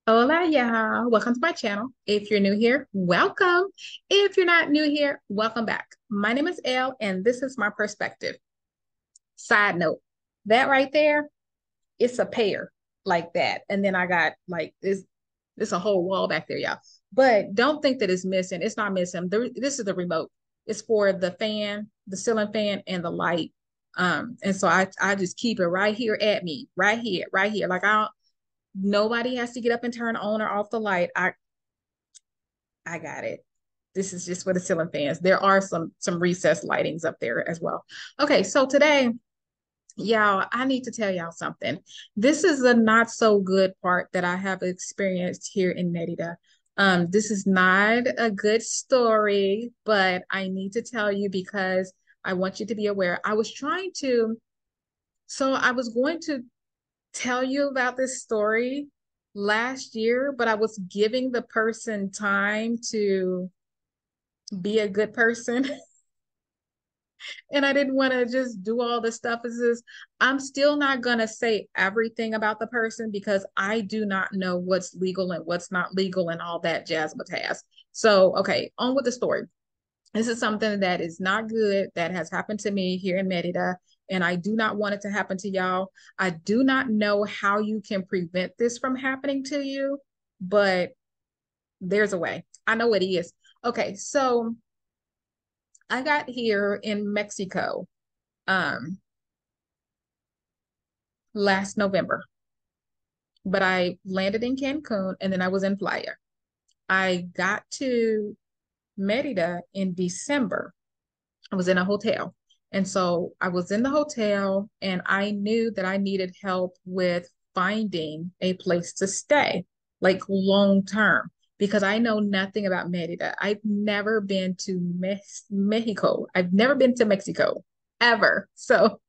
Hola, y'all. Welcome to my channel. If you're new here, welcome. If you're not new here, welcome back. My name is Elle, and this is my perspective. Side note, that right there, it's a pair like that. And then I got like this a whole wall back there, y'all. But don't think that it's missing. It's not missing. This is the remote. It's for the fan, the ceiling fan, and the light. And so I just keep it right here at me, right here, right here. Like I don't nobody has to get up and turn on or off the light. I got it. This is just for the ceiling fans. There are some recessed lightings up there as well. Okay, so today, y'all, I need to tell y'all something. This is a not so good part that I have experienced here in Merida. This is not a good story, but I need to tell you because I want you to be aware. I was going to tell you about this story last year, but I was giving the person time to be a good person. And I didn't want to just do all this stuff. I'm still not going to say everything about the person because I do not know what's legal and what's not legal and all that jazz has. So, okay, on with the story. This is something that is not good that has happened to me here in Merida, and I do not want it to happen to y'all. I do not know how you can prevent this from happening to you, but there's a way. I know it is. Okay, so I got here in Mexico um last November, but I landed in Cancun and then I was in Playa. I got to Merida in December. I was in a hotel. And so I was in the hotel and I knew that I needed help with finding a place to stay, like long term, because I know nothing about Merida. I've never been to Mexico. I've never been to Mexico ever. So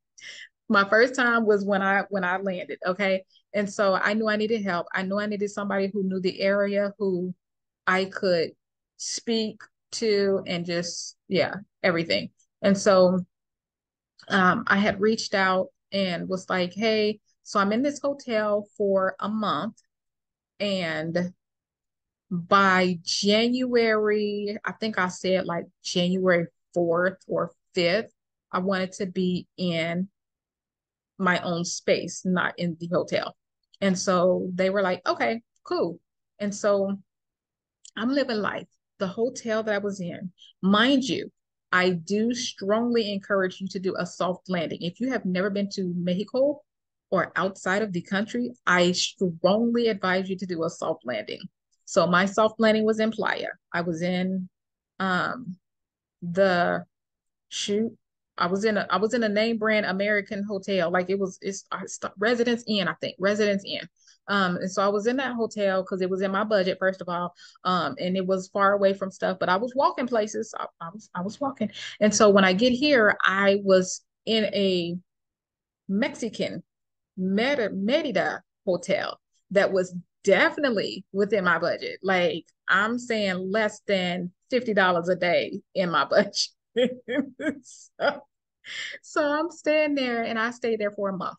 my first time was when I landed, okay? And so I knew I needed help. I knew I needed somebody who knew the area, who I could speak to and just yeah, everything. And so I had reached out and was like, hey, so I'm in this hotel for a month. And by January, I think I said like January 4th or 5th, I wanted to be in my own space, not in the hotel. And so they were like, okay, cool. And so I'm living life. The hotel that I was in, mind you, I do strongly encourage you to do a soft landing. If you have never been to Mexico or outside of the country, I strongly advise you to do a soft landing. So my soft landing was in Playa. I was in um the shoot. I was in a name brand American hotel. Like it's Residence Inn, I think. Residence Inn. And so I was in that hotel because it was in my budget, first of all. And it was far away from stuff, but I was walking places. I was walking. And so when I get here, I was in a Mexican Merida hotel that was definitely within my budget. Like I'm saying less than $50 a day in my budget. so, so I'm staying there and I stayed there for a month.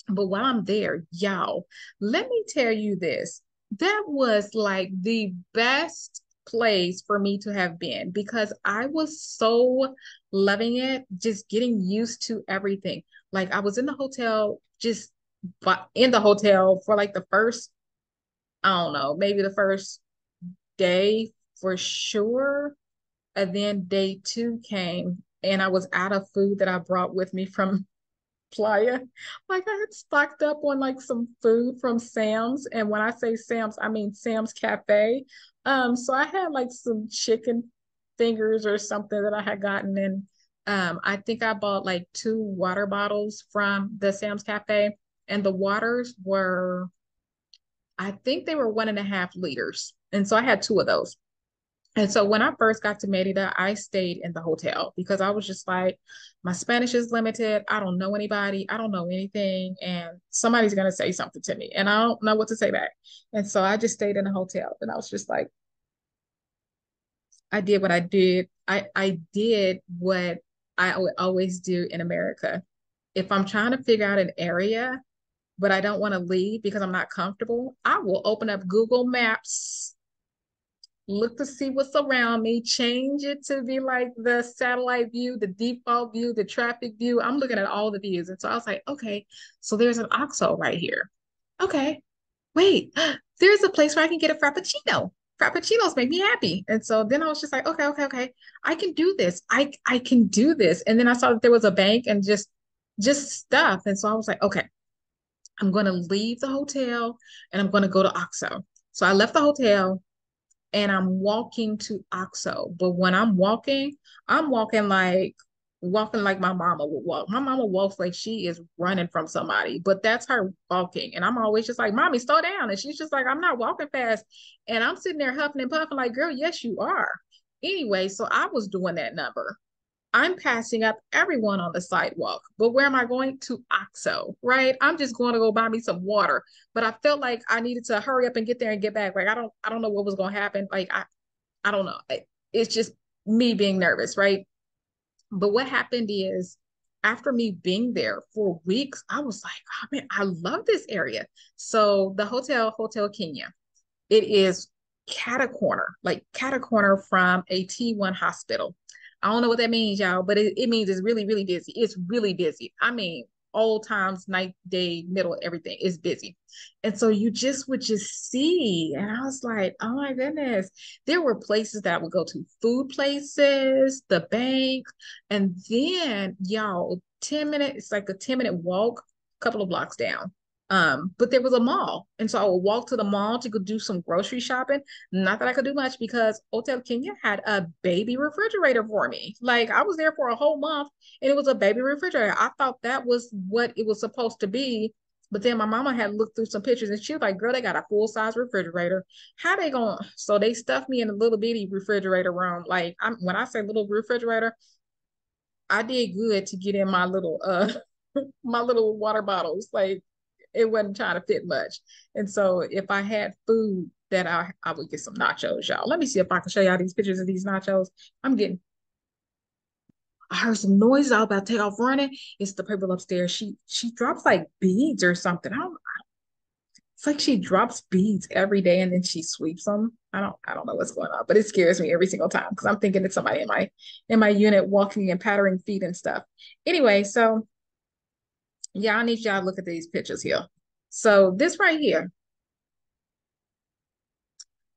But while I'm there, y'all, let me tell you this. That was like the best place for me to have been because I was so loving it, just getting used to everything. Like I was in the hotel, just but in the hotel for like the first, I don't know, maybe the first day for sure. And then day two came and I was out of food that I brought with me from Playa. Like I had stocked up on like some food from Sam's. And when I say Sam's, I mean Sam's Cafe. So I had like some chicken fingers or something that I had gotten. And I think I bought like two water bottles from the Sam's Cafe. And the waters were, I think they were 1.5 liters. And so I had two of those. And so when I first got to Merida, I stayed in the hotel because I was just like, my Spanish is limited. I don't know anybody. I don't know anything. And somebody's going to say something to me and I don't know what to say back. And so I just stayed in the hotel and I was just like, I did what I did. I did what I would always do in America. If I'm trying to figure out an area, but I don't want to leave because I'm not comfortable, I will open up Google Maps, look to see what's around me, change it to be like the satellite view, the default view, the traffic view. I'm looking at all the views. And so I was like, okay, so there's an OXO right here. Okay, wait, there's a place where I can get a Frappuccino. Frappuccinos make me happy. And so then I was just like, okay, okay, okay, I can do this. I can do this. And then I saw that there was a bank and just stuff. And so I was like, okay, I'm going to leave the hotel and I'm going to go to OXO. So I left the hotel and I'm walking to OXO. But when I'm walking like my mama would walk. My mama walks like she is running from somebody, but that's her walking. And I'm always just like, Mommy, slow down. And she's just like, I'm not walking fast. And I'm sitting there huffing and puffing, like, girl, yes, you are. Anyway, so I was doing that number. I'm passing up everyone on the sidewalk, but where am I going? To OXO, right? I'm just going to go buy me some water. But I felt like I needed to hurry up and get there and get back. Like I don't know what was going to happen. Like I don't know. It's just me being nervous, right? But what happened is after me being there for weeks, I was like, oh man, I love this area. So the Hotel Kenya, it is cat a corner from a T1 hospital. I don't know what that means, y'all, but it means it's really, really busy. It's really busy. I mean, all times, night, day, middle, everything is busy. And so you just would just see. And I was like, oh my goodness. There were places that I would go to, food places, the bank, and then y'all, 10 minutes, it's like a 10-minute walk, a couple of blocks down. But there was a mall. And so I would walk to the mall to go do some grocery shopping. Not that I could do much because Hotel Kenya had a baby refrigerator for me. Like I was there for a whole month and it was a baby refrigerator. I thought that was what it was supposed to be. But then my mama had looked through some pictures and she was like, girl, they got a full size refrigerator. How they going? So they stuffed me in a little bitty refrigerator room. Like when I say little refrigerator, I did good to get in my little my little water bottles. Like it wasn't trying to fit much. And so if I had food that I would get some nachos, y'all. Let me see if I can show y'all these pictures of these nachos. I heard some noises. I was about to take off running. It's the people upstairs. She drops like beads or something. It's like she drops beads every day and then she sweeps them. I don't know what's going on, but it scares me every single time because I'm thinking it's somebody in my unit walking and pattering feet and stuff. Anyway, so yeah, I need y'all to look at these pictures here. So this right here.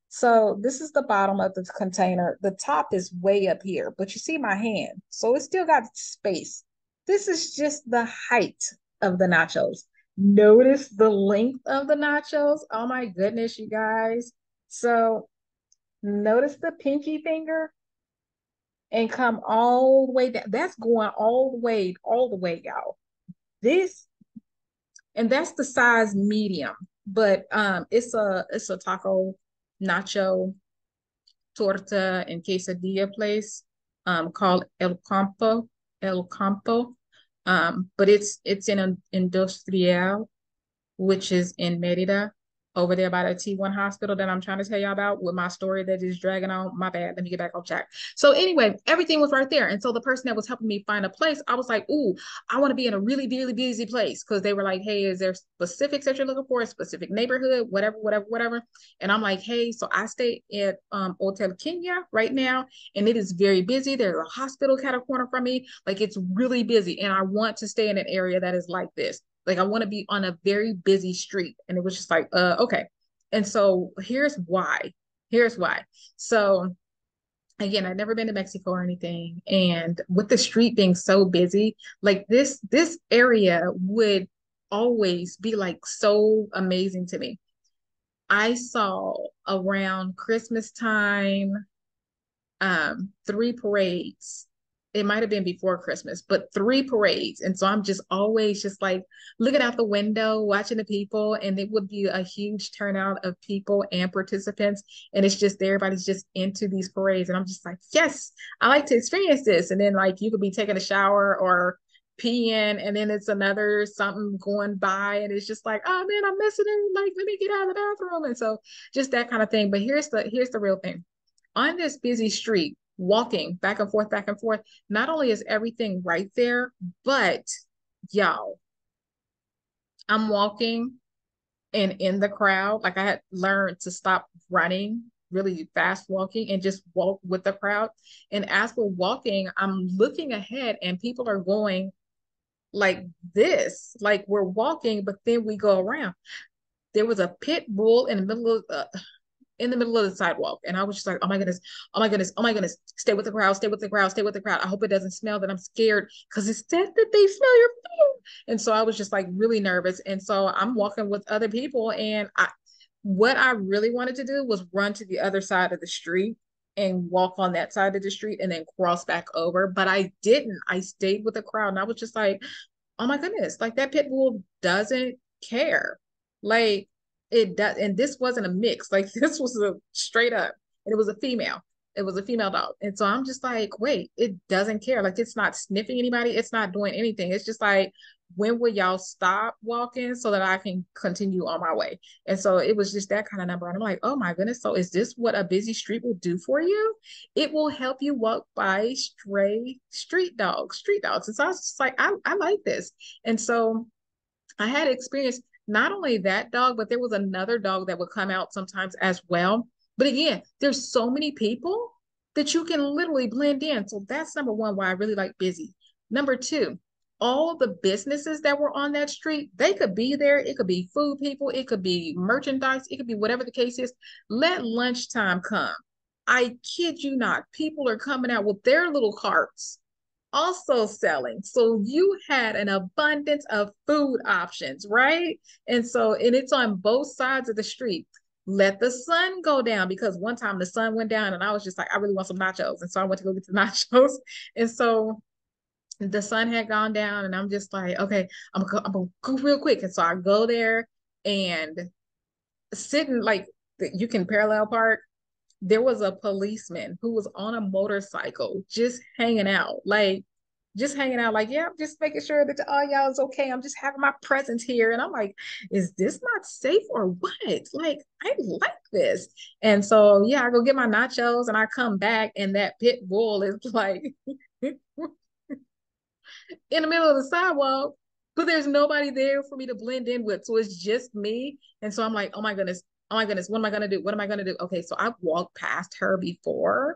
So this is the bottom of the container. The top is way up here, but you see my hand. So it still got space. This is just the height of the nachos. Notice the length of the nachos. Oh my goodness, you guys. So notice the pinky finger and come all the way down. That's going all the way, y'all. This, and that's the size medium, but it's a taco nacho torta and quesadilla place called El Campo. But it's in an industrial, which is in Merida, over there by the T1 hospital that I'm trying to tell y'all about with my story that is dragging on. My bad. Let me get back on track. So anyway, everything was right there. And so the person that was helping me find a place, I was like, ooh, I want to be in a really, really busy place. Cause they were like, hey, is there specifics that you're looking for? A specific neighborhood, whatever, whatever, whatever. And I'm like, hey, so I stay at Hotel Kenya right now, and it is very busy. There's a hospital kind of corner from me. Like it's really busy. And I want to stay in an area that is like this. Like I want to be on a very busy street. And it was just like, okay. And so here's why. Here's why. So again, I've never been to Mexico or anything. And with the street being so busy, like this area would always be like so amazing to me. I saw around Christmas time, three parades. It might have been before Christmas, but three parades. And so I'm just always just like looking out the window, watching the people, and it would be a huge turnout of people and participants. And it's just everybody's just into these parades. And I'm just like, yes, I like to experience this. And then like you could be taking a shower or peeing, and then it's another something going by, and it's just like, oh man, I'm missing it. Like, let me get out of the bathroom. And so just that kind of thing. But here's the real thing on this busy street, walking back and forth, not only is everything right there, but y'all, I'm walking and in the crowd, like I had learned to stop running, really fast walking and just walk with the crowd. And as we're walking, I'm looking ahead and people are going like this, like we're walking, but then we go around. There was a pit bull in the middle of the sidewalk. And I was just like, oh my goodness, oh my goodness, oh my goodness, stay with the crowd, stay with the crowd, stay with the crowd. I hope it doesn't smell that I'm scared because it said that they smell your food. And so I was just like really nervous. And so I'm walking with other people. And what I really wanted to do was run to the other side of the street and walk on that side of the street and then cross back over. But I didn't. I stayed with the crowd. And I was just like, oh my goodness, like that pit bull doesn't care. Like it does, and this wasn't a mix. Like this was a straight up, and it was a female. It was a female dog. And so I'm just like, wait, it doesn't care. Like it's not sniffing anybody, it's not doing anything. It's just like, when will y'all stop walking so that I can continue on my way? And so it was just that kind of number. And I'm like, oh my goodness. So is this what a busy street will do for you? It will help you walk by stray street dogs. And so I was just like, I like this. And so I had experience not only that dog, but there was another dog that would come out sometimes as well. But again, there's so many people that you can literally blend in. So that's number one, why I really like busy. Number two, all the businesses that were on that street, they could be there. It could be food people, it could be merchandise, it could be whatever the case is. Let lunchtime come. I kid you not, people are coming out with their little carts also selling. So you had an abundance of food options, right? And so, and it's on both sides of the street. Let the sun go down, because one time the sun went down and I was just like, I really want some nachos. And so I went to go get the nachos. And so the sun had gone down and I'm just like, okay, I'm gonna go real quick. And so I go there and sitting like, you can parallel park. There was a policeman who was on a motorcycle just hanging out, like, yeah, I'm just making sure that all y'all is okay. I'm just having my presence here. And I'm like, is this not safe or what? Like, I like this. And so, yeah, I go get my nachos and I come back and that pit bull is like in the middle of the sidewalk, but there's nobody there for me to blend in with. So it's just me. And so I'm like, oh my goodness, oh my goodness, what am I going to do? What am I going to do? Okay, so I've walked past her before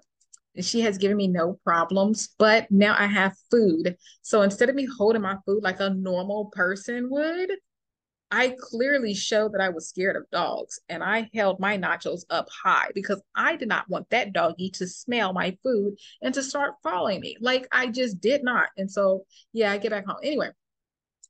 and she has given me no problems, but now I have food. So instead of me holding my food like a normal person would, I clearly showed that I was scared of dogs and I held my nachos up high because I did not want that doggy to smell my food and to start following me. Like I just did not. And so, yeah, I get back home. Anyway,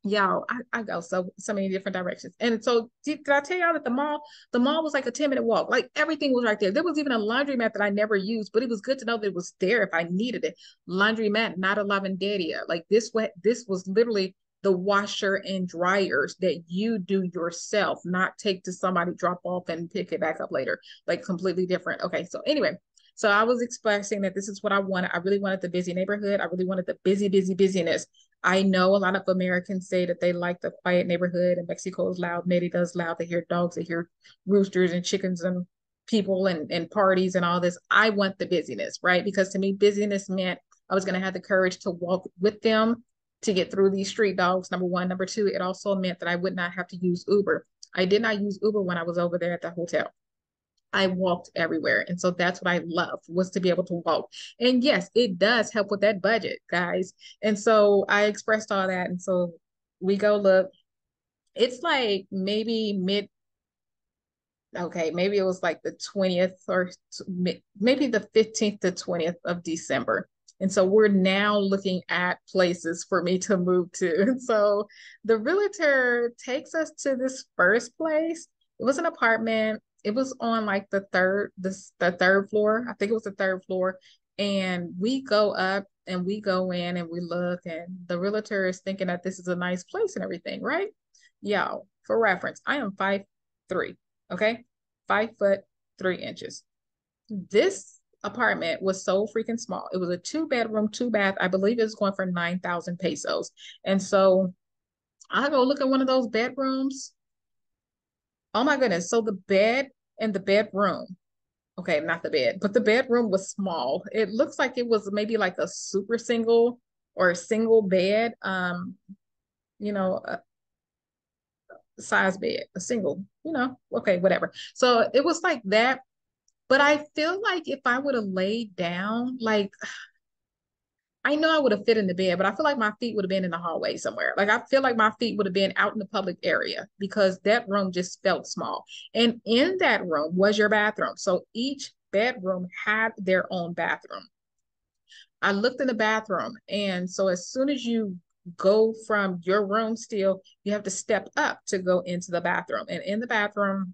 y'all, I go so many different directions. And so did I tell y'all that the mall was like a 10-minute walk. Like everything was right there. There was even a laundromat that I never used, but it was good to know that it was there if I needed it. Laundromat, not a lavanderia. Like this was literally the washer and dryers that you do yourself, not take to somebody, drop off and pick it back up later. Like completely different. Okay, so anyway, so I was expressing that this is what I wanted. I really wanted the busy neighborhood. I really wanted the busyness. I know a lot of Americans say that they like the quiet neighborhood, and Mexico is loud, Merida is loud. They hear dogs, they hear roosters and chickens and people and parties and all this. I want the busyness, right? Because to me, busyness meant I was going to have the courage to walk with them to get through these street dogs, number one. Number two, it also meant that I would not have to use Uber. I did not use Uber when I was over there at the hotel. I walked everywhere. And so that's what I loved, was to be able to walk. And yes, it does help with that budget, guys. And so I expressed all that. And so we go look. It's like maybe okay, maybe it was like the 20th or maybe the 15th to 20th of December. And so we're now looking at places for me to move to. And so the realtor takes us to this first place. It was an apartment. It was on like the third floor. I think it was the third floor. And we go up and we go in and we look, and the realtor is thinking that this is a nice place and everything, right? Y'all, for reference, I am 5'3". Okay, 5'3". This apartment was so freaking small. It was a 2 bedroom, 2 bath. I believe it was going for 9,000 pesos. And so I go look at one of those bedrooms. Oh my goodness. So the bed and the bedroom, okay, not the bed, but the bedroom was small. It looks like it was maybe like a super single or a single bed. You know, size bed, a single, okay, whatever. So it was like that. But I feel like if I would have laid down, like I know I would have fit in the bed, but I feel like my feet would have been in the hallway somewhere. Like I feel like my feet would have been out in the public area because that room just felt small. And in that room was your bathroom. So each bedroom had their own bathroom. I looked in the bathroom, and so as soon as you go from your room still, you have to step up to go into the bathroom. And in the bathroom,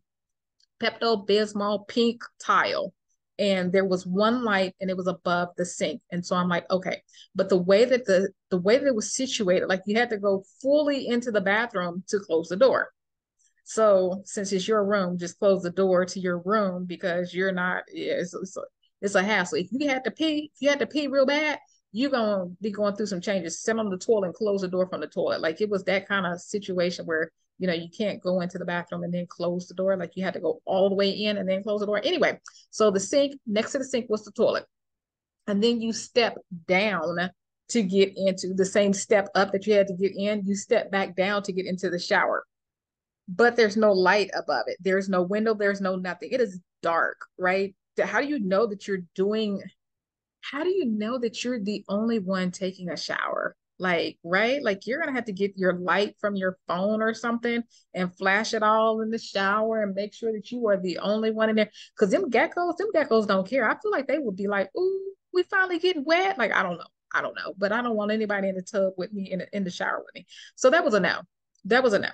Pepto Bismol pink tile. And there was one light and it was above the sink. And so I'm like, okay. But the way that it was situated, like you had to go fully into the bathroom to close the door. So since it's your room, just close the door to your room because you're not, yeah, it's a hassle. If you had to pee real bad, you're gonna be going through some changes. Sit on the toilet and close the door from the toilet. Like it was that kind of situation where you can't go into the bathroom and then close the door. Like you had to go all the way in and then close the door. Anyway, so the sink, next to the sink was the toilet. And then you step down to get into the same step up that you had to get in. You step back down to get into the shower, but there's no light above it. There's no window. There's no nothing. It is dark, right? How do you know that how do you know that you're the only one taking a shower? Like, right? Like you're gonna have to get your light from your phone or something and flash it all in the shower and make sure that you are the only one in there. Because them geckos don't care. I feel like they would be like, "Ooh, we finally getting wet." Like, I don't know. I don't know. But I don't want anybody in the tub with me in the shower with me. So that was a no. That was a no.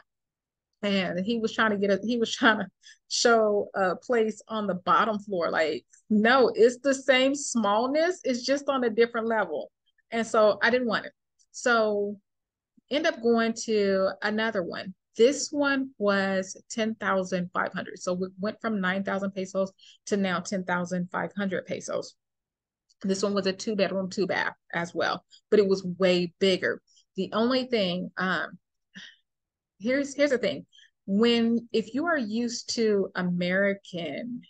And he was trying to show a place on the bottom floor. Like, no, it's the same smallness, it's just on a different level. And so I didn't want it. So end up going to another one. This one was 10,500. So we went from 9,000 pesos to now 10,500 pesos. This one was a two-bedroom, two bath as well, but it was way bigger. The only thing, here's the thing. If you are used to American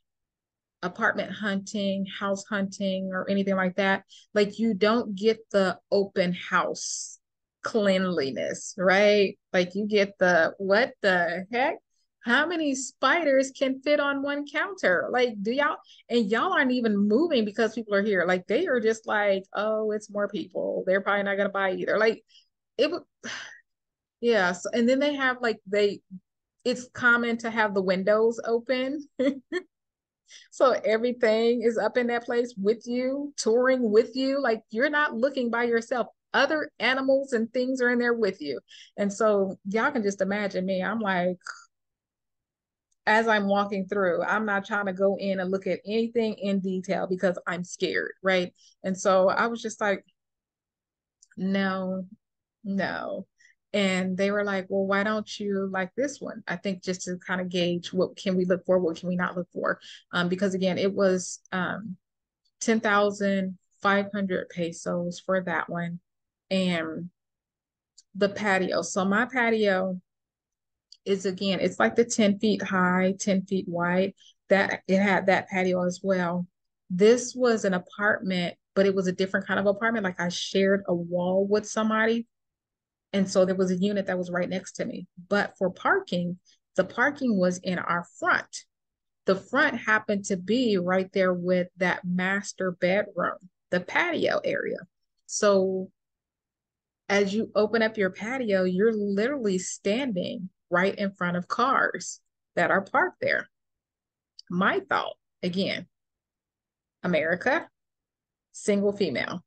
apartment hunting, house hunting, or anything like that, like you don't get the open house cleanliness, right? Like you get the what the heck? How many spiders can fit on one counter? Like, do y'all and y'all aren't even moving because people are here. Like they are just like, oh, it's more people. They're probably not gonna buy either. Like it would yeah. So, and then they have like it's common to have the windows open. So everything is up in that place with you, touring with you. Like you're not looking by yourself. Other animals and things are in there with you. And so y'all can just imagine me. I'm like, as I'm walking through, I'm not trying to go in and look at anything in detail because I'm scared, right? And so I was just like, no, no. And they were like, well, why don't you like this one? I think just to kind of gauge what can we look for, what can we not look for? Because again, it was 10,500 pesos for that one. And the patio. So my patio is again, it's like the 10 feet high, 10 feet wide. That it had that patio as well. This was an apartment, but it was a different kind of apartment. Like I shared a wall with somebody. And so there was a unit that was right next to me. But for parking, the parking was in our front. The front happened to be right there with that master bedroom, the patio area. So as you open up your patio, you're literally standing right in front of cars that are parked there. My thought, again, America, single female.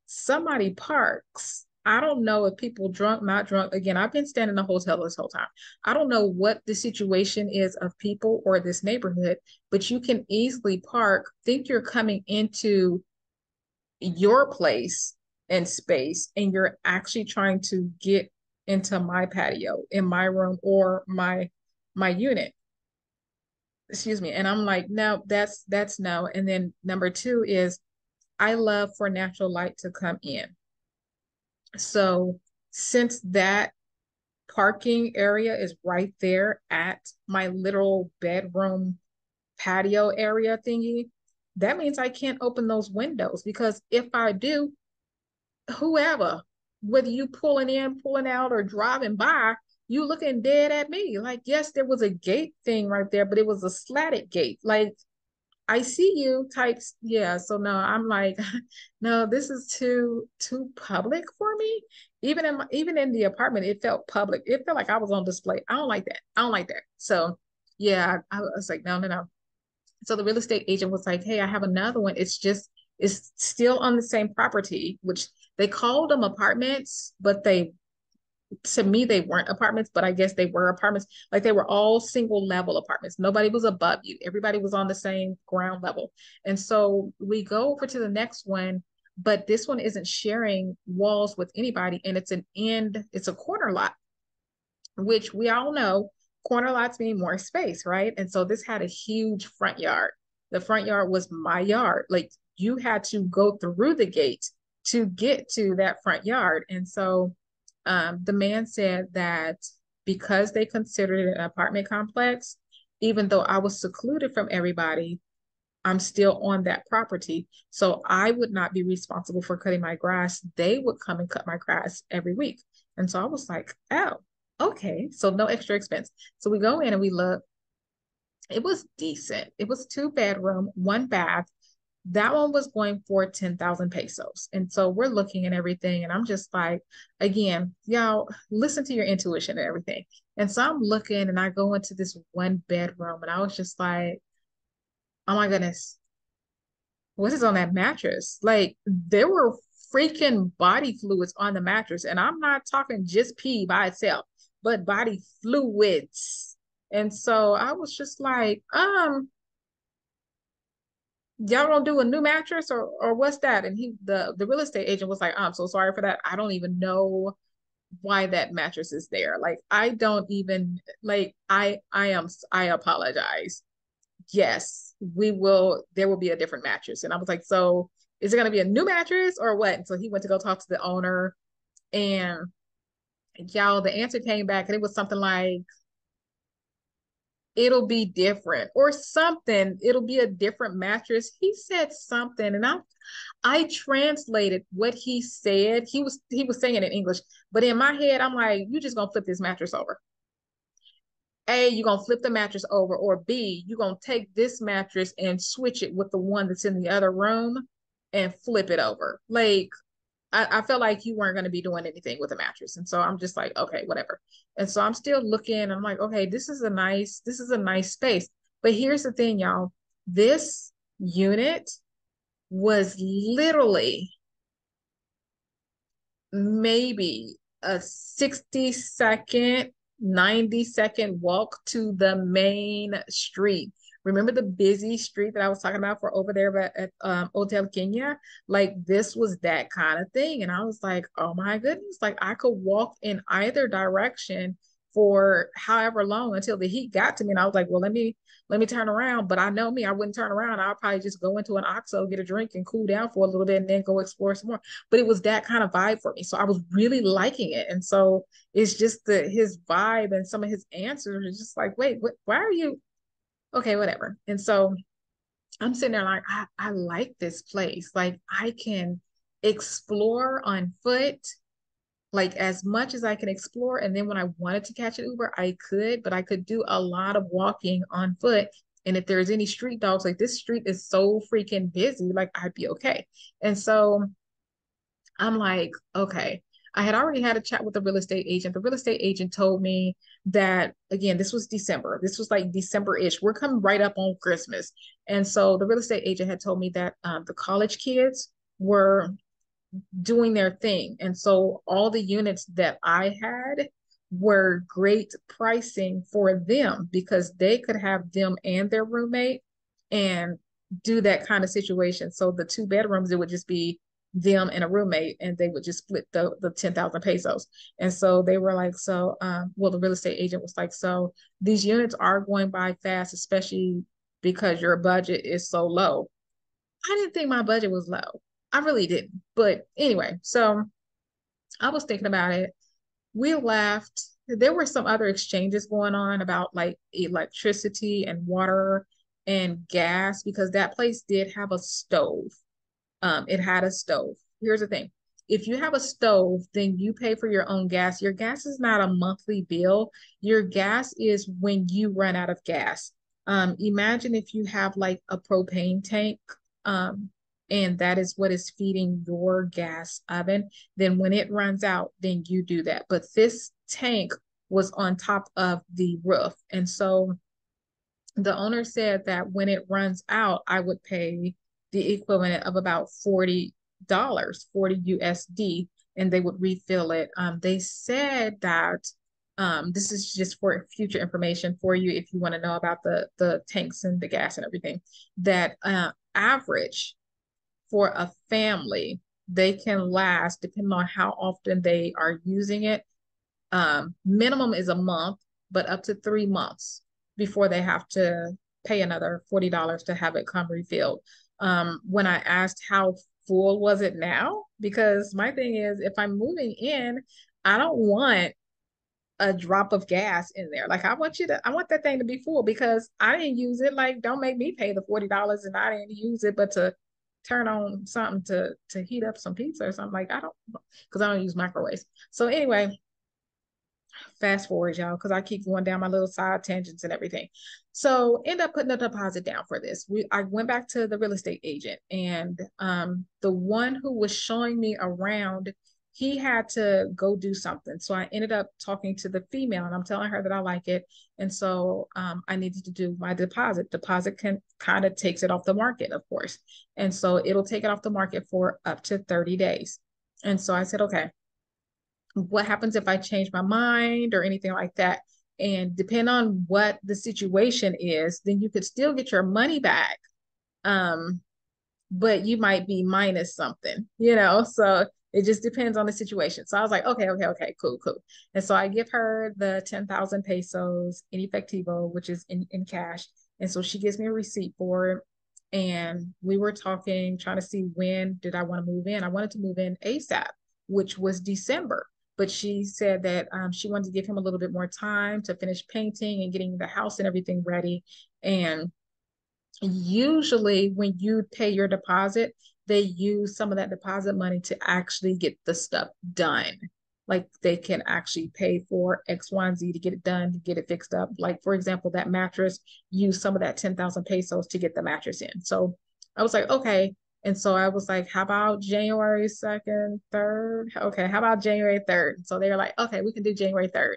Somebody parks. I don't know if people drunk, not drunk. Again, I've been standing in the hotel this whole time. I don't know what the situation is of people or this neighborhood, but you can easily park, think you're coming into your place and space, and you're actually trying to get into my patio, in my room, or my unit. Excuse me. And I'm like, no, that's no. And then number two is I love for natural light to come in. So since that parking area is right there at my literal bedroom patio area thingy, that means I can't open those windows because if I do, whoever, whether you pulling in, pulling out, or driving by, you looking dead at me. Like, yes, there was a gate thing right there, but it was a slatted gate. Like, I see you types. Yeah. So no, I'm like, no, this is too public for me. Even in the apartment, it felt public. It felt like I was on display. I don't like that. I don't like that. So yeah, I was like, no, no, no. So the real estate agent was like, hey, I have another one. It's still on the same property, which they called them apartments, but they to me they weren't apartments, but I guess they were apartments. Like they were all single level apartments. Nobody was above you. Everybody was on the same ground level. And so we go over to the next one, but this one isn't sharing walls with anybody, and it's a corner lot, which we all know corner lots mean more space, right? And so this had a huge front yard. The front yard was my yard. Like you had to go through the gate to get to that front yard. And so the man said that because they considered it an apartment complex, even though I was secluded from everybody, I'm still on that property. So I would not be responsible for cutting my grass. They would come and cut my grass every week. And so I was like, oh, okay. So no extra expense. So we go in and we look. It was decent. It was 2 bedroom, 1 bath. That one was going for 10,000 pesos. And so we're looking at everything. And I'm just like, again, y'all listen to your intuition and everything. And so I'm looking and I go into this 1 bedroom and I was just like, oh my goodness, what is on that mattress? Like there were freaking body fluids on the mattress. And I'm not talking just pee by itself, but body fluids. And so I was just like, y'all gonna do a new mattress or what's that? And the real estate agent was like, I'm so sorry for that. I don't even know why that mattress is there. Like I don't even like I apologize. Yes, there will be a different mattress. And I was like, so is it going to be a new mattress or what? And so he went to go talk to the owner, and y'all, the answer came back and it was something like, it'll be different or something. It'll be a different mattress. He said something and I translated what he said. He was saying it in English, but in my head, I'm like, you just gonna flip this mattress over. A, you're gonna flip the mattress over, or B, you're gonna take this mattress and switch it with the one that's in the other room and flip it over. Like I felt like you weren't gonna be doing anything with the mattress. And so I'm just like, okay, whatever. And so I'm still looking, I'm like, okay, this is a nice space. But here's the thing, y'all. This unit was literally maybe a 60-second, 90-second walk to the main street. Remember the busy street that I was talking about for over there at Hotel Kenya? Like this was that kind of thing. And I was like, oh my goodness, like I could walk in either direction for however long until the heat got to me. And I was like, well, let me turn around. But I know me, I wouldn't turn around. I'll probably just go into an OXXO, get a drink and cool down for a little bit and then go explore some more. But it was that kind of vibe for me. So I was really liking it. And so it's just his vibe and some of his answers are just like, wait, why are you okay, whatever. And so I'm sitting there like, I like this place. Like I can explore on foot like as much as I can explore. And then when I wanted to catch an Uber, I could, but I could do a lot of walking on foot. And if there's any street dogs, like this street is so freaking busy, like I'd be okay. And so I'm like, okay. I had already had a chat with the real estate agent. The real estate agent told me that, again, this was December. This was like December-ish. We're coming right up on Christmas. And so the real estate agent had told me that the college kids were doing their thing. And so all the units that I had were great pricing for them because they could have them and their roommate and do that kind of situation. So the 2 bedrooms, it would just be them and a roommate, and they would just split the 10,000 pesos. And so they were like, so, well, the real estate agent was like, so these units are going by fast, especially because your budget is so low. I didn't think my budget was low. I really didn't. But anyway, so I was thinking about it. We left. There were some other exchanges going on about like electricity and water and gas because that place did have a stove. It had a stove. Here's the thing. if you have a stove, then you pay for your own gas. Your gas is not a monthly bill. Your gas is when you run out of gas. Imagine if you have like a propane tank, and that is what is feeding your gas oven. Then when it runs out, then you do that. But this tank was on top of the roof. And so the owner said that when it runs out, I would pay the equivalent of about $40, 40 USD, and they would refill it. They said that this is just for future information for you if you want to know about the tanks and the gas and everything, that average for a family, they can last, depending on how often they are using it. Minimum is a month, but up to 3 months before they have to pay another $40 to have it come refilled. When I asked how full was it now, because my thing is, if I'm moving in, I don't want a drop of gas in there. Like I want that thing to be full because I didn't use it. Like, don't make me pay the $40 and I didn't use it, but to turn on something to heat up some pizza or something. Like, I don't, because I don't use microwaves. So anyway, fast forward, y'all, because I keep going down my little side tangents and everything. So end up putting a deposit down for this. I went back to the real estate agent, and the one who was showing me around, he had to go do something. So I ended up talking to the female, and I'm telling her that I like it. And so I needed to do my deposit. Deposit can kind of takes it off the market, of course. And so it'll take it off the market for up to 30 days. And so I said, okay, what happens if I change my mind or anything like that? And depend on what the situation is, then you could still get your money back. Um, but you might be minus something, you know? So it just depends on the situation. So I was like, okay, cool, cool. And so I give her the 10,000 pesos in efectivo, which is in cash. And so she gives me a receipt for it. And we were talking, trying to see when did I want to move in. I wanted to move in ASAP, which was December. But she said that she wanted to give him a little bit more time to finish painting and getting the house and everything ready. And usually when you pay your deposit, they use some of that deposit money to actually get the stuff done. Like they can actually pay for X, Y, and Z to get it done, to get it fixed up. Like, for example, that mattress, use some of that 10,000 pesos to get the mattress in. So I was like, okay. And so I was like, how about January 2nd, 3rd? Okay, how about January 3rd? So they were like, okay, we can do January 3rd.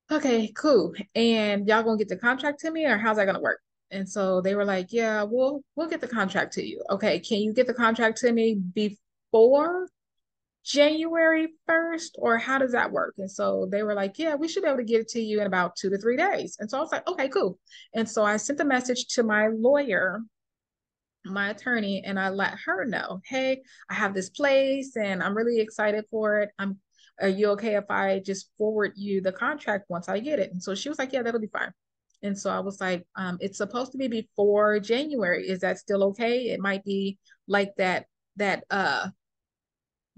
Okay, cool. And y'all gonna get the contract to me, or how's that gonna work? And so they were like, yeah, we'll get the contract to you. Okay, can you get the contract to me before January 1st, or how does that work? And so they were like, yeah, we should be able to get it to you in about 2 to 3 days. And so I was like, okay, cool. And so I sent a message to my lawyer, my attorney, and I let her know, hey, I have this place and I'm really excited for it. Are you okay if I just forward you the contract once I get it? And so she was like, yeah, that'll be fine. And so I was like, it's supposed to be before January. Is that still okay? It might be like that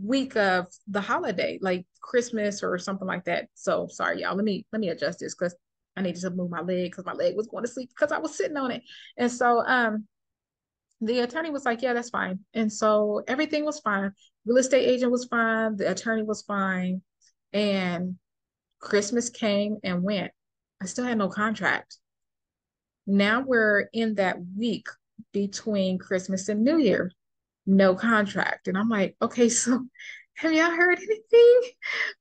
week of the holiday, like Christmas or something like that. So sorry, y'all. Let me adjust this because I needed to move my leg because my leg was going to sleep because I was sitting on it. And so the attorney was like, yeah, that's fine. And so everything was fine. Real estate agent was fine. The attorney was fine. And Christmas came and went. I still had no contract. Now we're in that week between Christmas and New Year, no contract. And I'm like, okay, so have y'all heard anything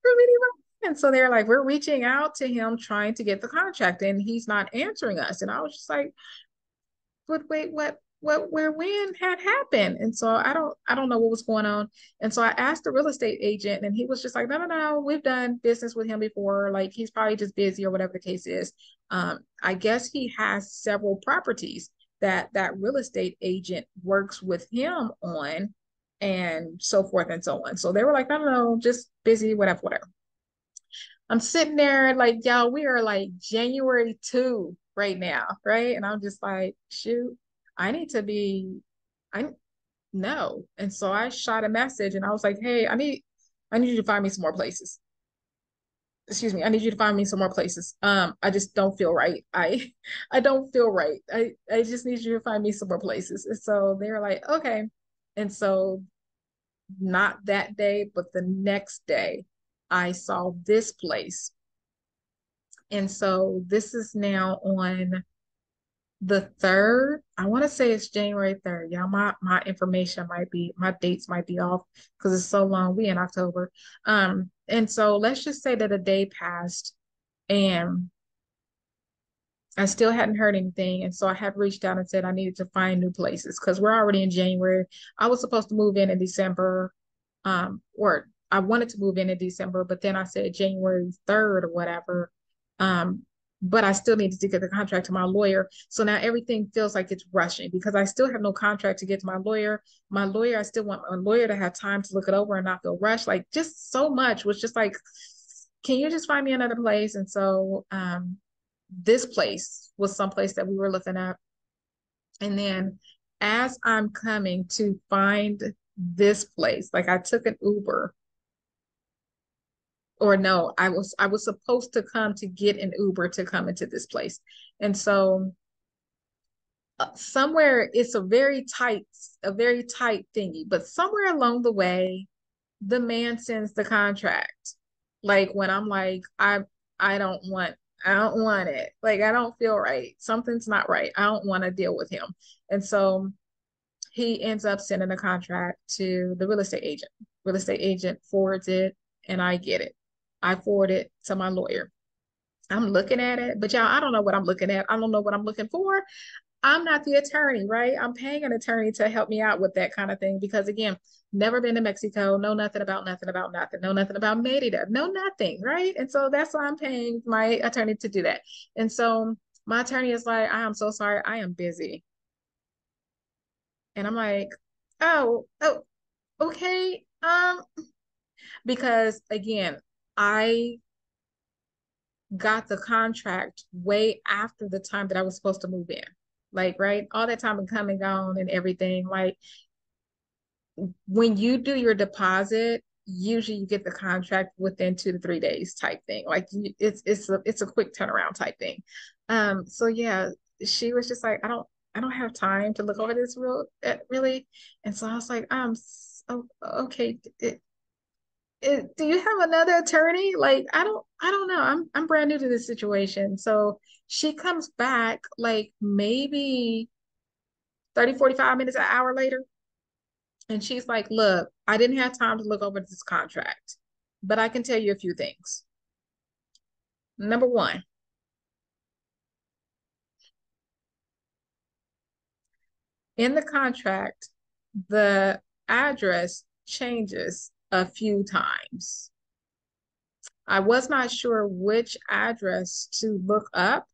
from anyone? And so they're like, we're reaching out to him trying to get the contract and he's not answering us. And I was just like, but wait, where, when had happened? And so I don't know what was going on. And so I asked the real estate agent and he was just like, no, we've done business with him before. Like he's probably just busy or whatever the case is. I guess he has several properties that real estate agent works with him on and so forth and so on. So they were like, no, just busy, whatever. I'm sitting there like, y'all, we are like January 2 right now, right? And I'm just like, shoot, I need to be, I no. And so I shot a message and I was like, hey, I need you to find me some more places. Excuse me, I need you to find me some more places. I just don't feel right. I don't feel right. I just need you to find me some more places. And so they were like, okay. And so not that day, but the next day, I saw this place. And so this is now on the 3rd. I want to say it's January 3rd. Yeah, my information might be, my dates might be off because it's so long. We in October. And so let's just say that a day passed and I still hadn't heard anything. And so I had reached out and said I needed to find new places because we're already in January. I was supposed to move in December, or I wanted to move in December, but then I said January 3rd or whatever. Um, but I still needed to get the contract to my lawyer. So now everything feels like it's rushing because I still have no contract to get to my lawyer. My lawyer, I still want my lawyer to have time to look it over and not feel rushed. Like just so much was just like, can you just find me another place? And so this place was someplace that we were looking at. And then as I'm coming to find this place, like I took an Uber, or no, I was supposed to come to get an Uber to come into this place. And so somewhere it's a very tight thingy, but somewhere along the way, the man sends the contract. Like when I'm like, I don't want I don't want it. Like I don't feel right. Something's not right. I don't want to deal with him. And so he ends up sending a contract to the real estate agent. Real estate agent forwards it and I get it. I forward it to my lawyer. I'm looking at it, but y'all, I don't know what I'm looking at. I don't know what I'm looking for. I'm not the attorney, right? I'm paying an attorney to help me out with that kind of thing because again, never been to Mexico, know nothing about nothing about nothing, know nothing about Merida, know nothing, right? And so that's why I'm paying my attorney to do that. And so my attorney is like, I am so sorry, I am busy. And I'm like, oh, okay. Because again, I got the contract way after the time that I was supposed to move in. Like, right? All that time and come and gone and everything. Like, when you do your deposit, usually you get the contract within 2 to 3 days type thing. Like, it's a quick turnaround type thing. So yeah, she was just like, I don't have time to look over this really. And so I was like, so okay. Do you have another attorney? Like, I don't know. I'm brand new to this situation. So she comes back like maybe 30, 45 minutes, an hour later. And she's like, look, I didn't have time to look over this contract, but I can tell you a few things. Number one, in the contract, the address changes a few times. I was not sure which address to look up,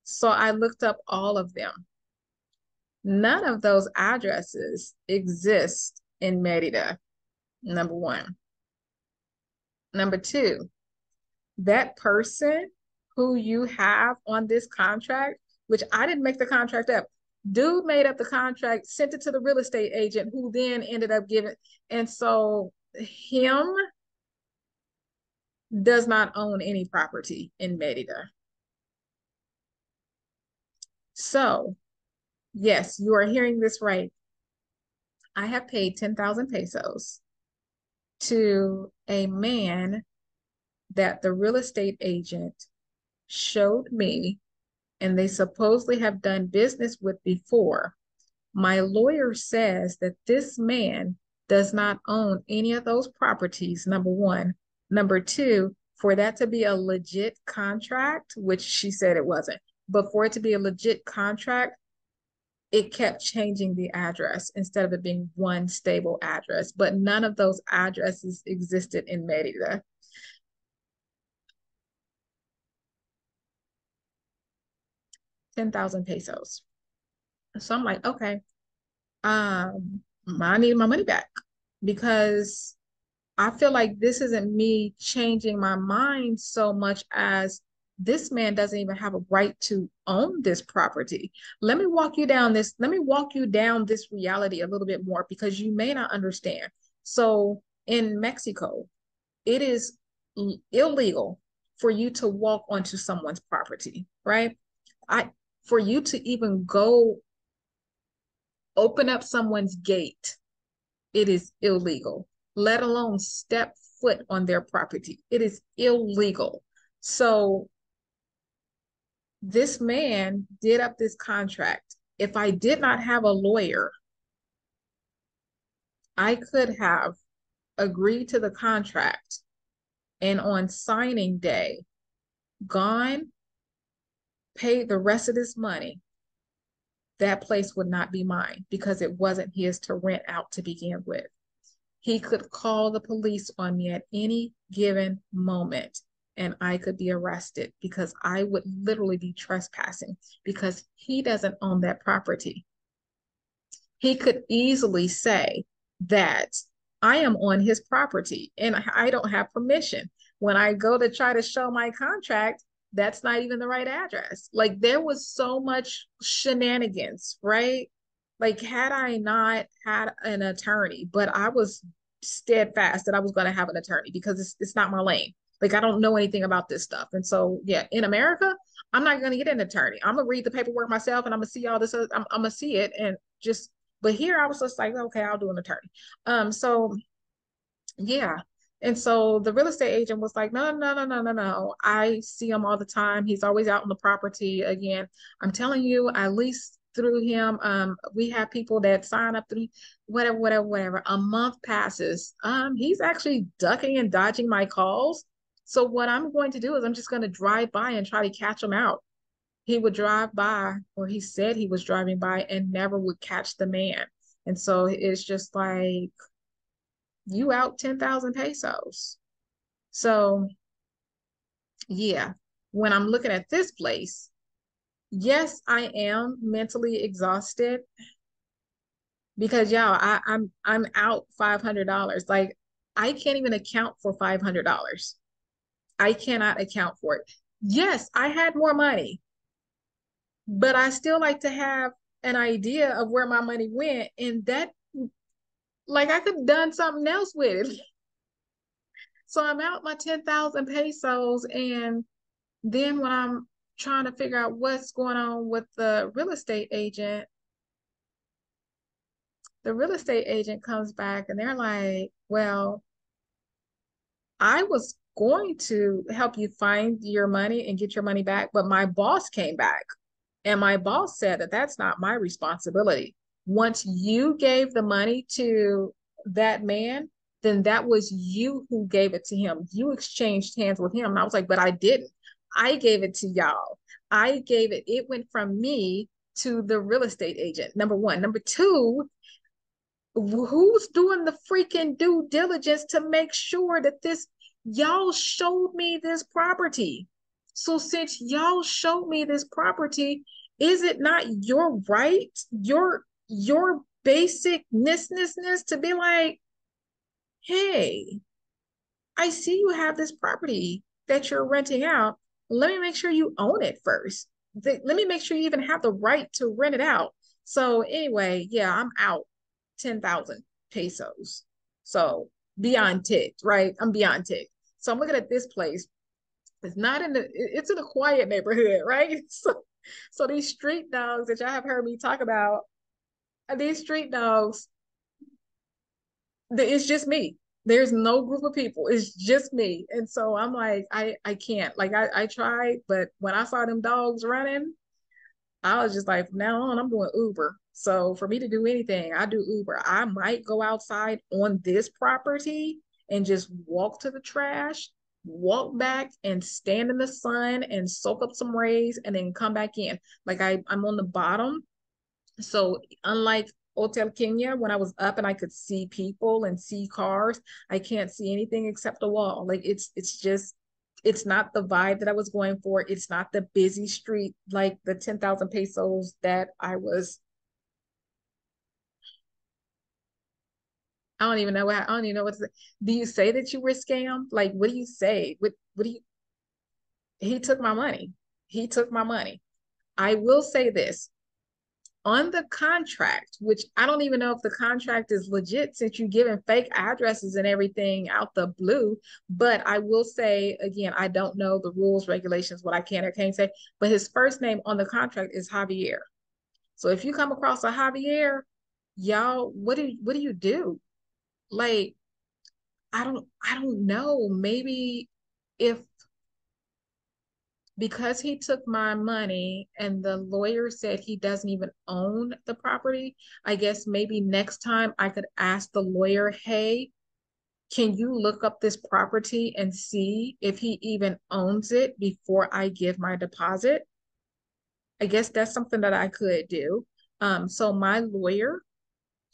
so I looked up all of them. None of those addresses exist in Merida, number one. Number two, that person who you have on this contract, which I didn't make the contract up, dude made up the contract, sent it to the real estate agent who then ended up giving. And so him does not own any property in Merida. So, yes, you are hearing this right. I have paid 10,000 pesos to a man that the real estate agent showed me and they supposedly have done business with before. My lawyer says that this man does not own any of those properties, number one. Number two, for that to be a legit contract, which she said it wasn't, but for it to be a legit contract, it kept changing the address instead of it being one stable address. But none of those addresses existed in Merida. 10,000 pesos. So I'm like, okay, I need my money back because I feel like this isn't me changing my mind so much as this man doesn't even have a right to own this property. Let me walk you down this reality a little bit more because you may not understand. So in Mexico, it is illegal for you to walk onto someone's property, right? I For you to even go open up someone's gate, it is illegal. let alone step foot on their property. It is illegal. So this man did up this contract. If I did not have a lawyer, I could have agreed to the contract and on signing day, gone, paid the rest of this money. That place would not be mine because it wasn't his to rent out to begin with. He could call the police on me at any given moment and I could be arrested because I would literally be trespassing because he doesn't own that property. He could easily say that I am on his property and I don't have permission. When I go to try to show my contract, that's not even the right address. Like there was so much shenanigans, right? Like had I not had an attorney, but I was steadfast that I was going to have an attorney because it's not my lane. Like I don't know anything about this stuff. And so, yeah, in America, I'm not going to get an attorney. I'm going to read the paperwork myself and I'm going to see all this. I'm going to see it and just, but here I was just like, okay, I'll do an attorney. So yeah. And so the real estate agent was like, no, no, no, no, no, no. I see him all the time. He's always out on the property. Again, I'm telling you, at least through him, we have people that sign up through whatever, whatever, whatever. A month passes. He's actually ducking and dodging my calls. So what I'm going to do is I'm just going to drive by and try to catch him out. He would drive by, or he said he was driving by and never would catch the man. And so it's just like, you out 10,000 pesos. So yeah, when I'm looking at this place, yes, I am mentally exhausted because y'all, I'm out $500. Like I can't even account for $500. I cannot account for it. Yes, I had more money, but I still like to have an idea of where my money went. And that, like, I could have done something else with it. So I'm out my 10,000 pesos. And then when I'm trying to figure out what's going on with the real estate agent comes back and they're like, well, I was going to help you find your money and get your money back, but my boss came back and my boss said that that's not my responsibility. Once you gave the money to that man, then that was you who gave it to him. You exchanged hands with him. And I was like, but I didn't. I gave it to y'all. I gave it. It went from me to the real estate agent. Number one. Number two, who's doing the freaking due diligence to make sure that this y'all showed me this property? So since y'all showed me this property, is it not your right, your basic ness to be like, hey, I see you have this property that you're renting out. Let me make sure you own it first. Let me make sure you even have the right to rent it out. So anyway, yeah, I'm out 10,000 pesos. So beyond ticked, right? I'm beyond ticked. So I'm looking at this place. It's not in it's in a quiet neighborhood, right? So these street dogs that y'all have heard me talk about, these street dogs, it's just me. There's no group of people. It's just me. And so I'm like, I can't. Like I tried, but when I saw them dogs running, I was just like, from now on, I'm doing Uber. So for me to do anything, I do Uber. I might go outside on this property and just walk to the trash, walk back and stand in the sun and soak up some rays and then come back in. Like I'm on the bottom. So unlike Hotel Kenya, when I was up and I could see people and see cars, I can't see anything except the wall. Like it's just it's not the vibe that I was going for. It's not the busy street like the 10,000 pesos that I was. I don't even know what to say. Do you say that you were scammed? Like, what do you say? What do you? He took my money. He took my money. I will say this on the contract, which I don't even know if the contract is legit since you're giving fake addresses and everything out the blue. But I will say again, I don't know the rules, regulations, what I can or can't say. But his first name on the contract is Javier. So if you come across a Javier, y'all, what do you do? Like I don't know. Maybe if because he took my money and the lawyer said he doesn't even own the property, I guess maybe next time I could ask the lawyer, hey, can you look up this property and see if he even owns it before I give my deposit? I guess that's something that I could do. So my lawyer,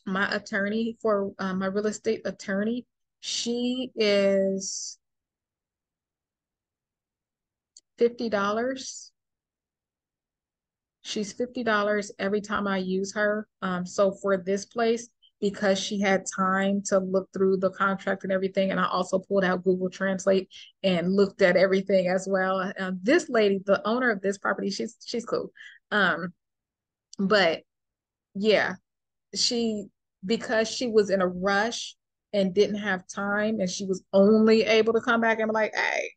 my attorney for my real estate attorney, she is $50. She's $50 every time I use her. So for this place, because she had time to look through the contract and everything, and I also pulled out Google Translate and looked at everything as well. This lady, the owner of this property, she's cool. Um, but yeah, she because she was in a rush and didn't have time, and she was only able to come back and be like, "Hey,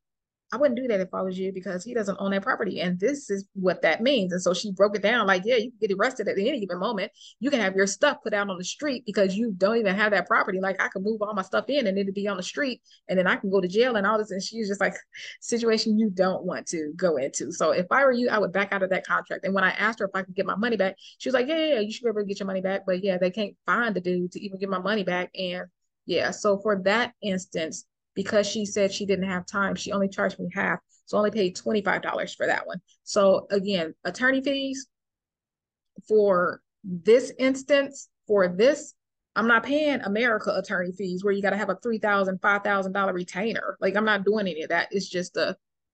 I wouldn't do that if I was you because he doesn't own that property. And this is what that means." And so she broke it down like, yeah, you can get arrested at any given moment. You can have your stuff put out on the street because you don't even have that property. Like I could move all my stuff in and it'd be on the street and then I can go to jail and all this. And she was just like, situation you don't want to go into. So if I were you, I would back out of that contract. And when I asked her if I could get my money back, she was like, yeah, you should be able to get your money back. But yeah, they can't find the dude to even get my money back. And yeah, so for that instance, because she said she didn't have time, she only charged me half. So I only paid $25 for that one. So again, attorney fees for this instance, for this, I'm not paying America attorney fees where you got to have a $3,000, $5,000 retainer. Like I'm not doing any of that. It's just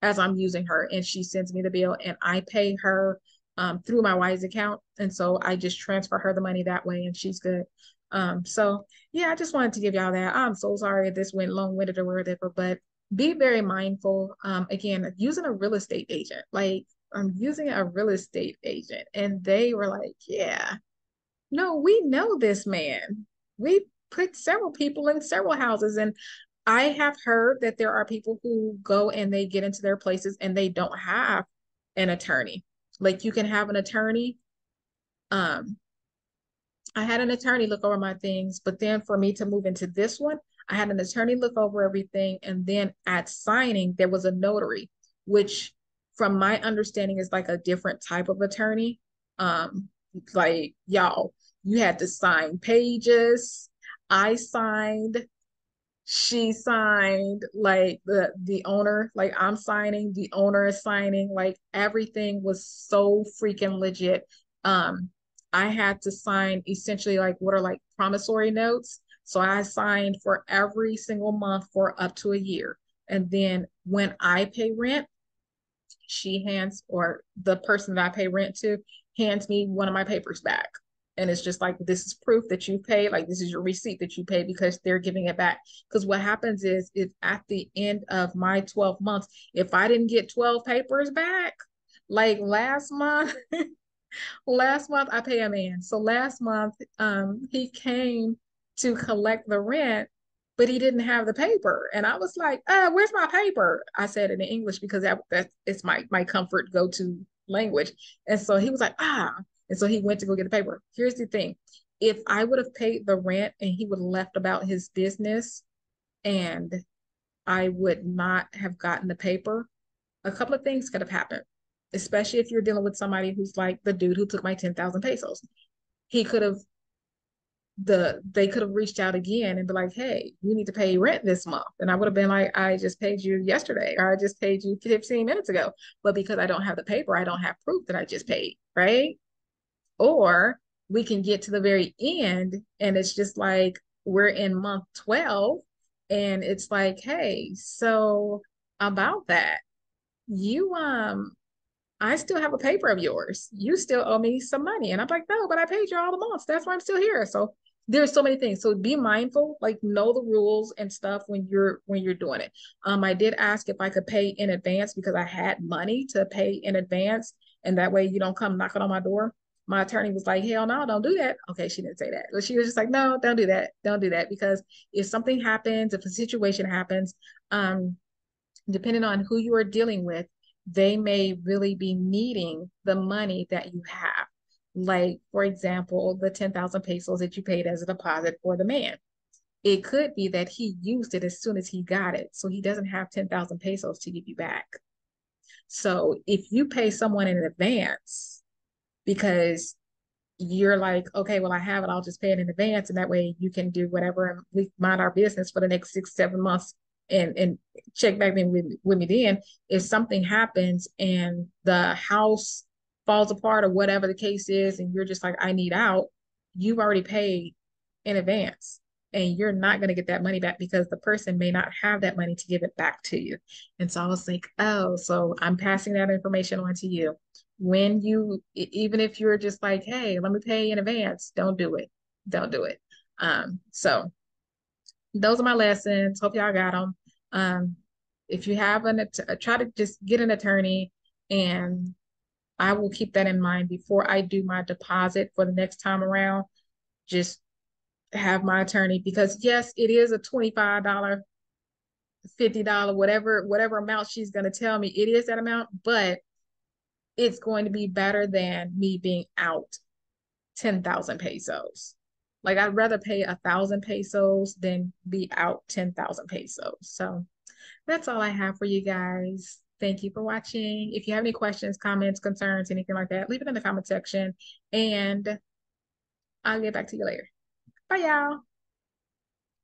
as I'm using her and she sends me the bill and I pay her through my Wise account. And so I just transfer her the money that way and she's good. So yeah, I just wanted to give y'all that. I'm so sorry if this went long-winded or whatever, but be very mindful. Again, using a real estate agent, like I'm using a real estate agent, and they were like, yeah, no, we know this man. We put several people in several houses. And I have heard that there are people who go and they get into their places and they don't have an attorney. Like you can have an attorney. Um, I had an attorney look over my things, but then for me to move into this one, I had an attorney look over everything. And then at signing, there was a notary, which from my understanding is like a different type of attorney. Um, like y'all, you had to sign pages. I signed, she signed, like the owner, like I'm signing, the owner is signing, like everything was so freaking legit. um I had to sign essentially like what are like promissory notes, so I signed for every single month for up to a year, and then when I pay rent, she hands, or the person that I pay rent to hands me one of my papers back. And it's just like, this is proof that you paid, like this is your receipt that you paid because they're giving it back. Because what happens is if at the end of my 12 months, if I didn't get 12 papers back, like last month I pay a man. So last month he came to collect the rent, but he didn't have the paper. And I was like, where's my paper? I said it in English because that it's my comfort go-to language. And so he was like, ah. And so he went to go get the paper. Here's the thing. If I would have paid the rent and he would have left about his business and I would not have gotten the paper, a couple of things could have happened, especially if you're dealing with somebody who's like the dude who took my 10,000 pesos. He could have, they could have reached out again and be like, hey, you need to pay rent this month. And I would have been like, I just paid you yesterday, or I just paid you 15 minutes ago. But because I don't have the paper, I don't have proof that I just paid, right? Or we can get to the very end and it's just like we're in month 12 and it's like, hey, so about that, you I still have a paper of yours. You still owe me some money. And I'm like, no, but I paid you all the months. That's why I'm still here. So there's so many things. So be mindful, like know the rules and stuff when you're doing it. I did ask if I could pay in advance because I had money to pay in advance. And that way you don't come knocking on my door. My attorney was like, hell no, don't do that. Okay, she didn't say that. But she was just like, no, don't do that. Don't do that. Because if something happens, if a situation happens, depending on who you are dealing with, they may really be needing the money that you have. Like, for example, the 10,000 pesos that you paid as a deposit for the man. It could be that he used it as soon as he got it. So he doesn't have 10,000 pesos to give you back. So if you pay someone in advance because you're like, okay, well, I have it, I'll just pay it in advance. And that way you can do whatever and we mind our business for the next 6, 7 months and check back in with me then. If something happens and the house falls apart or whatever the case is, and you're just like, I need out, you've already paid in advance. And you're not going to get that money back because the person may not have that money to give it back to you. And so I was like, oh, so I'm passing that information on to you. When you, even if you're just like, hey, let me pay in advance, don't do it. Don't do it. So those are my lessons. Hope y'all got them. Um, if you have try to just get an attorney, and I will keep that in mind before I do my deposit for the next time around. Just have my attorney, because yes, it is a $25, $50, whatever amount she's going to tell me, it is that amount, but it's going to be better than me being out 10,000 pesos. Like I'd rather pay 1,000 pesos than be out 10,000 pesos. So that's all I have for you guys. Thank you for watching. If you have any questions, comments, concerns, anything like that, leave it in the comment section and I'll get back to you later. Bye, y'all.